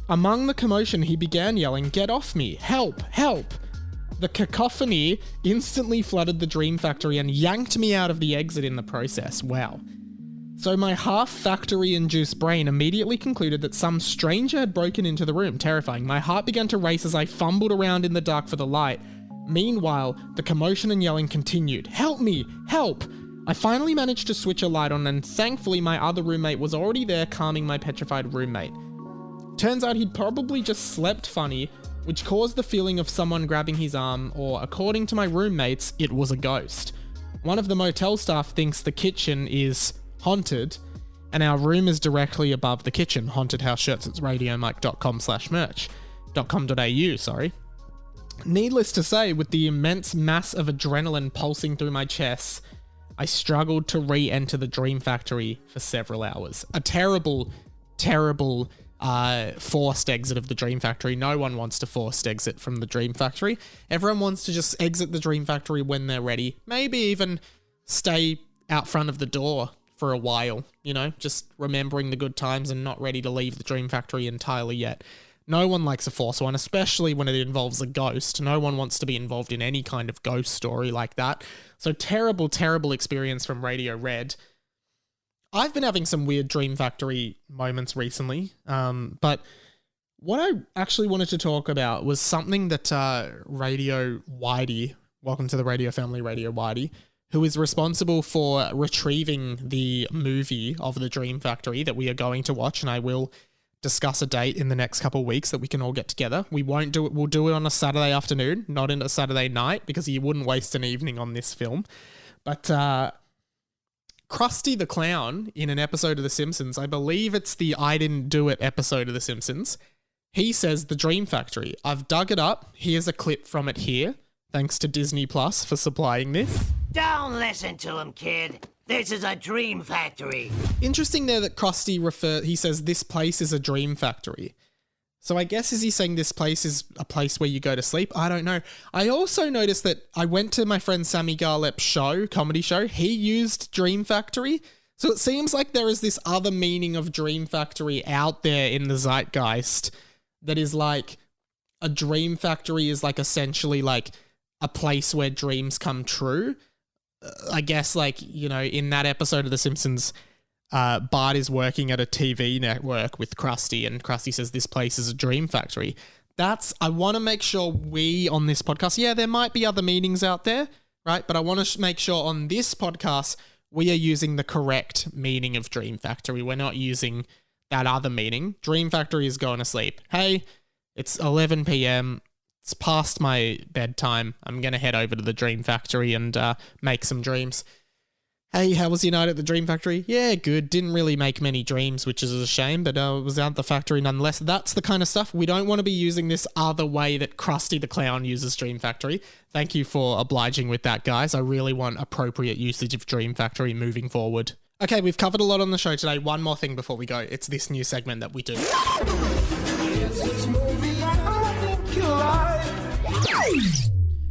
Among the commotion, he began yelling, "Get off me! Help! Help!" The cacophony instantly flooded the Dream Factory and yanked me out of the exit in the process. Wow. So my half-factory-induced brain immediately concluded that some stranger had broken into the room. Terrifying. My heart began to race as I fumbled around in the dark for the light. Meanwhile, the commotion and yelling continued. Help me! Help! I finally managed to switch a light on, and thankfully my other roommate was already there calming my petrified roommate. Turns out he'd probably just slept funny, which caused the feeling of someone grabbing his arm, or according to my roommates, it was a ghost. One of the motel staff thinks the kitchen is haunted, and our room is directly above the kitchen. Haunted house shirts at radiomike.com/merch.com.au, sorry. Needless to say, with the immense mass of adrenaline pulsing through my chest, I struggled to re-enter the Dream Factory for several hours. A terrible, terrible forced exit of the Dream Factory. No one wants to forced exit from the Dream Factory. Everyone wants to just exit the Dream Factory when they're ready. Maybe even stay out front of the door for a while, you know, just remembering the good times and not ready to leave the Dream Factory entirely yet. No one likes a forced one, especially when it involves a ghost. No one wants to be involved in any kind of ghost story like that. So terrible, terrible experience from Radio Red. I've been having some weird Dream Factory moments recently, but what I actually wanted to talk about was something that Radio Whitey, welcome to the radio family, Radio Whitey, who is responsible for retrieving the movie of the Dream Factory that we are going to watch, and I will discuss a date in the next couple of weeks that we can all get together. We won't do it. We'll do it on a Saturday afternoon, not in a Saturday night, because you wouldn't waste an evening on this film. But Krusty the Clown, in an episode of The Simpsons, I believe it's the I Didn't Do It episode of The Simpsons, he says the Dream Factory. I've dug it up. Here's a clip from it here. Thanks to Disney Plus for supplying this. Don't listen to him, kid. This is a dream factory. Interesting there that Krusty he says this place is a dream factory. So I guess is he saying this place is a place where you go to sleep? I don't know. I also noticed that I went to my friend Sammy Garlep's comedy show. He used Dream Factory. So it seems like there is this other meaning of Dream Factory out there in the zeitgeist that is like a dream factory is like essentially like a place where dreams come true. I guess, like, you know, in that episode of The Simpsons, Bart is working at a TV network with Krusty, and Krusty says this place is a dream factory. I want to make sure we on this podcast, yeah, there might be other meanings out there, right? But I want to make sure on this podcast, we are using the correct meaning of dream factory. We're not using that other meaning. Dream factory is going to sleep. Hey, it's 11 p.m., it's past my bedtime. I'm going to head over to the Dream Factory and make some dreams. Hey, how was your night at the Dream Factory? Yeah, good. Didn't really make many dreams, which is a shame, but was out the factory nonetheless. That's the kind of stuff. We don't want to be using this other way that Krusty the Clown uses Dream Factory. Thank you for obliging with that, guys. I really want appropriate usage of Dream Factory moving forward. Okay, we've covered a lot on the show today. One more thing before we go. It's this new segment that we do.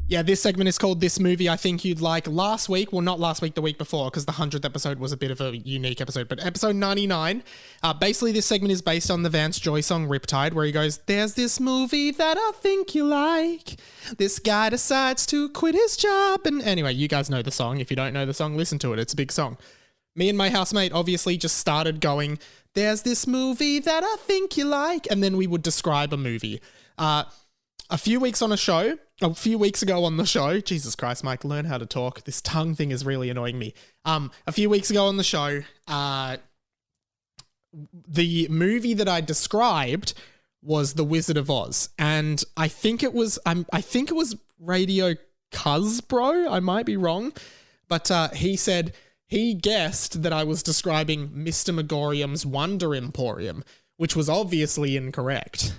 Yeah, this segment is called This Movie I Think You'd Like. Last week, well, not last week, the week before, because the 100th episode was a bit of a unique episode, but episode 99, basically this segment is based on the Vance Joy song Riptide, where he goes, there's this movie that I think you like. This guy decides to quit his job. And anyway, you guys know the song. If you don't know the song, listen to it. It's a big song. Me and my housemate obviously just started going, there's this movie that I think you like. And then we would describe a movie. A few weeks ago on the show, Jesus Christ, Mike, learn how to talk. This tongue thing is really annoying me. A few weeks ago on the show, the movie that I described was The Wizard of Oz, and I think it was Radio Cuzbro. I might be wrong, but he guessed that I was describing Mr. Megorium's Wonder Emporium, which was obviously incorrect.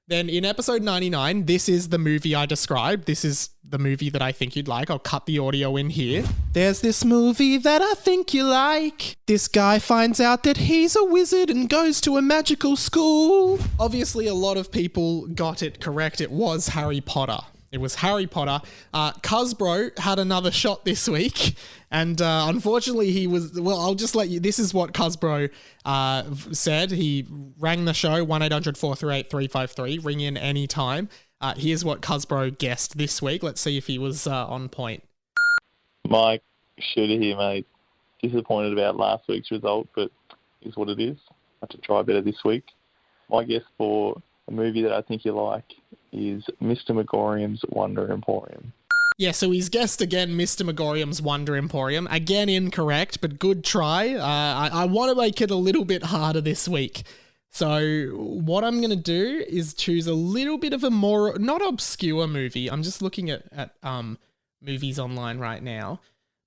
Then in episode 99, this is the movie I described. This is the movie that I think you'd like. I'll cut the audio in here. There's this movie that I think you like. This guy finds out that he's a wizard and goes to a magical school. Obviously, a lot of people got it correct. It was Harry Potter. It was Harry Potter. Cuzbro had another shot this week. And unfortunately, he was... Well, I'll just let you... This is what Cuzbro said. He rang the show, 1-800-438-353. Ring in any time. Here's what Cuzbro guessed this week. Let's see if he was on point. Mike, shooter here, mate. Disappointed about last week's result, but is what it is. I have to try better this week. My guess for a movie that I think you like is Mr. Megorium's Wonder Emporium. Yeah, so he's guessed again Mr. Megorium's Wonder Emporium. Again, incorrect, but good try. I want to make it a little bit harder this week. So what I'm going to do is choose a little bit of a more, not obscure movie. I'm just looking at movies online right now.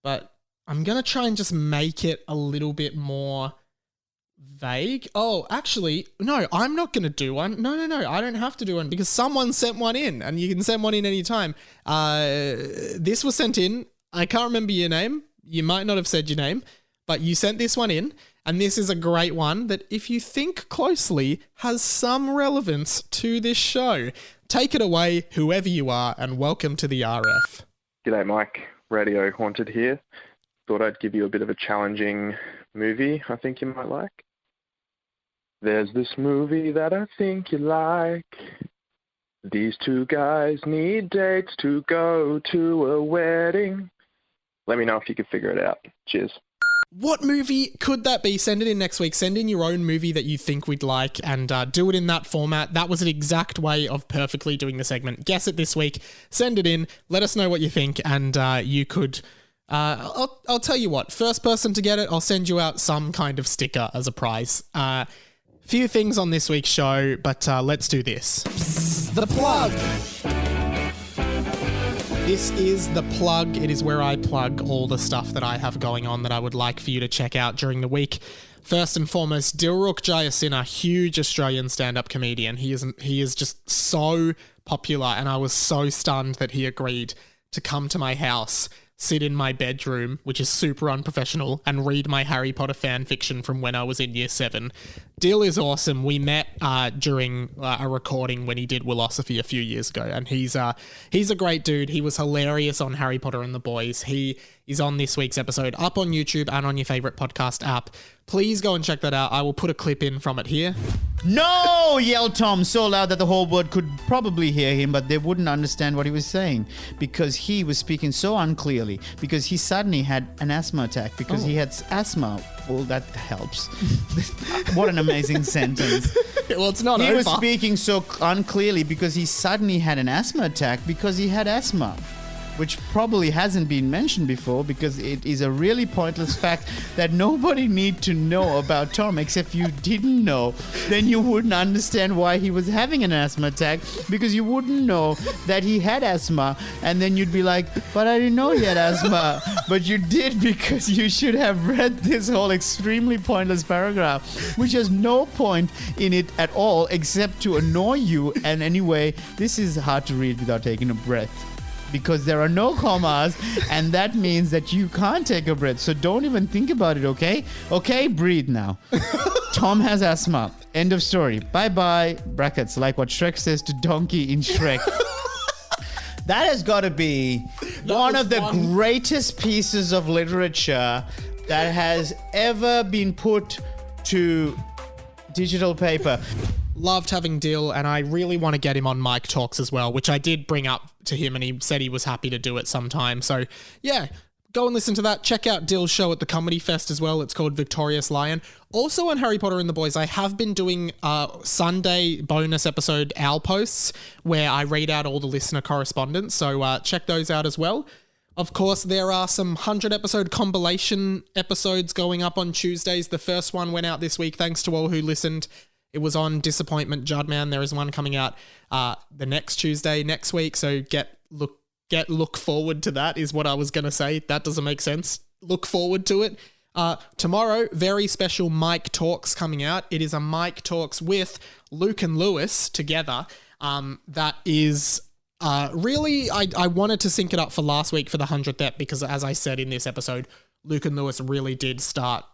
But I'm going to try and just make it a little bit more vague. Oh, actually, no, I'm not going to do one. No, I don't have to do one because someone sent one in and you can send one in anytime. This was sent in. I can't remember your name. You might not have said your name, but you sent this one in. And this is a great one that, if you think closely, has some relevance to this show. Take it away, whoever you are, and welcome to the RF. G'day, Mike. Radio Haunted here. Thought I'd give you a bit of a challenging movie I think you might like. There's this movie that I think you like. These two guys need dates to go to a wedding. Let me know if you can figure it out. Cheers. What movie could that be? Send it in next week. Send in your own movie that you think we'd like and do it in that format. That was an exact way of perfectly doing the segment. Guess it this week. Send it in. Let us know what you think, and you could... I'll tell you what. First person to get it, I'll send you out some kind of sticker as a prize. Few things on this week's show, but let's do this. Psst, the plug. This is The Plug. It is where I plug all the stuff that I have going on that I would like for you to check out during the week. First and foremost, Dilruk Jayasinha, huge Australian stand-up comedian. He is just so popular, and I was so stunned that he agreed to come to my house, sit in my bedroom, which is super unprofessional, and read my Harry Potter fan fiction from when I was in year 7. Dill is awesome. We met during a recording when he did Willosophy a few years ago, and he's a great dude. He was hilarious on Harry Potter and the Boys. He is on this week's episode, up on YouTube and on your favorite podcast app. Please go and check that out. I will put a clip in from it here. No! Yelled Tom so loud that the whole world could probably hear him, but they wouldn't understand what he was saying because he was speaking so unclearly, because he suddenly had an asthma attack because he had asthma. Well, that helps. What an amazing sentence. Well, it's not He over. was speaking so unclearly because he suddenly had an asthma attack because he had asthma, which probably hasn't been mentioned before because it is a really pointless fact that nobody need to know about Tom, except you didn't know. Then you wouldn't understand why he was having an asthma attack, because you wouldn't know that he had asthma, and then you'd be like, but I didn't know he had asthma. But you did, because you should have read this whole extremely pointless paragraph, which has no point in it at all except to annoy you. And anyway, this is hard to read without taking a breath, because there are no commas, and that means that you can't take a breath. So don't even think about it, okay? Okay, breathe now. Tom has asthma. End of story. Bye-bye. Brackets, like what Shrek says to Donkey in Shrek. That has got to be one of the greatest pieces of literature that has ever been put to digital paper. Loved having Dill, and I really want to get him on Mike Talks as well, which I did bring up to him, and he said he was happy to do it sometime. So, yeah, go and listen to that. Check out Dill's show at the Comedy Fest as well. It's called Victorious Lion. Also on Harry Potter and the Boys, I have been doing Sunday bonus episode Owl Posts, where I read out all the listener correspondence. So check those out as well. Of course, there are some 100-episode compilation episodes going up on Tuesdays. The first one went out this week. Thanks to all who listened. It was on Disappointment Judman. There is one coming out the next Tuesday next week. So look forward to that is what I was going to say. That doesn't make sense. Look forward to it. Tomorrow, very special Mike Talks coming out. It is a Mike Talks with Luke and Lewis together. That is really, I wanted to sync it up for last week for the 100th ep because, as I said in this episode, Luke and Lewis really did start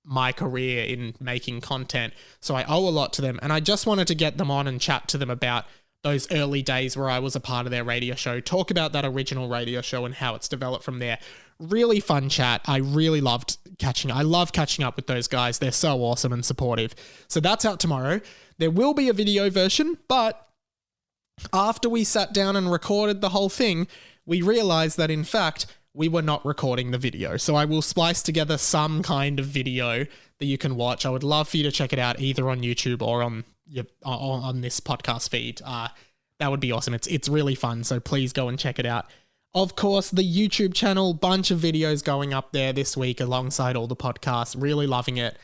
my career in making content. So I owe a lot to them. And I just wanted to get them on and chat to them about those early days where I was a part of their radio show, talk about that original radio show and how it's developed from there. Really fun chat. I really loved I love catching up with those guys. They're so awesome and supportive. So that's out tomorrow. There will be a video version, but after we sat down and recorded the whole thing, we realized that in fact, we were not recording the video. So I will splice together some kind of video that you can watch. I would love for you to check it out either on YouTube or on this podcast feed. That would be awesome. It's really fun. So please go and check it out. Of course, the YouTube channel, bunch of videos going up there this week alongside all the podcasts. Really loving it.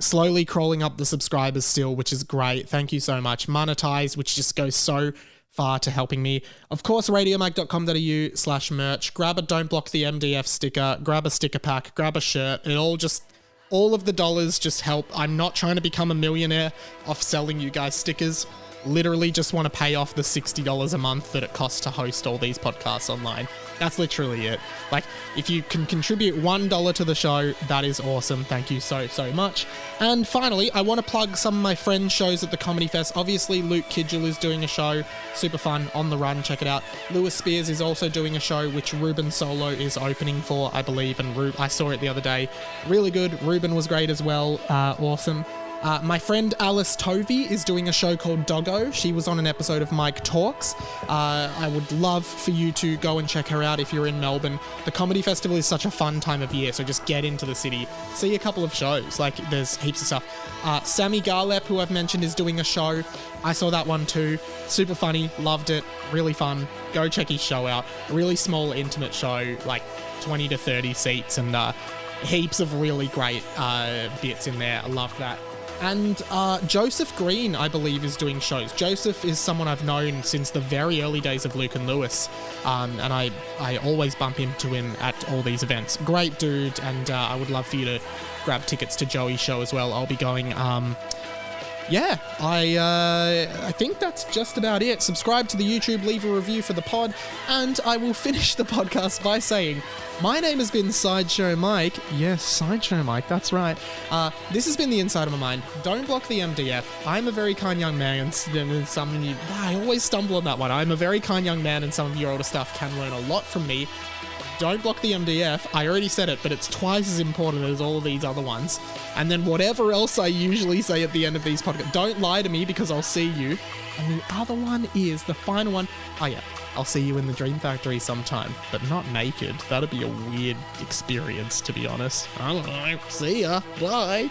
Slowly crawling up the subscribers still, which is great. Thank you so much. Monetized, which just goes so far to helping me. Of course, radiomag.com.au/merch. Grab a Don't Block the MDF sticker, grab a sticker pack, grab a shirt. All of the dollars just help. I'm not trying to become a millionaire off selling you guys stickers. Literally just want to pay off the $60 a month that it costs to host all these podcasts online. That's literally it. Like, if you can contribute $1 to the show, that is awesome. Thank you so, so much. And finally, I want to plug some of my friends' shows at the Comedy Fest. Obviously, Luke Kidgel is doing a show. Super fun. On the Run. Check it out. Lewis Spears is also doing a show, which Ruben Solo is opening for, I believe. And I saw it the other day. Really good. Ruben was great as well. Awesome. My friend Alice Tovey is doing a show called Doggo. She was on an episode of Mike Talks. I would love for you to go and check her out if you're in Melbourne. The Comedy Festival is such a fun time of year, so just get into the city. See a couple of shows. Like, there's heaps of stuff. Sammy Garlep, who I've mentioned, is doing a show. I saw that one too. Super funny. Loved it. Really fun. Go check his show out. A really small, intimate show, like 20 to 30 seats, and heaps of really great bits in there. I loved that. And Joseph Green, I believe, is doing shows. Joseph is someone I've known since the very early days of Luke and Lewis. And I always bump into him at all these events. Great dude, and I would love for you to grab tickets to Joey's show as well. I'll be going. Yeah, I think that's just about it. Subscribe to the YouTube, leave a review for the pod, and I will finish the podcast by saying, my name has been Sideshow Mike. Yes, Sideshow Mike, that's right. This has been The Inside of My Mind. Don't block the MDF. I'm a very kind young man, and some of you, I always stumble on that one. I'm a very kind young man, and some of your older stuff can learn a lot from me. Don't block the MDF. I already said it, but it's twice as important as all of these other ones. And then whatever else I usually say at the end of these podcasts, don't lie to me because I'll see you. And the other one is the final one. Oh yeah, I'll see you in the Dream Factory sometime, but not naked. That'd be a weird experience, to be honest. I don't know. See ya. Bye.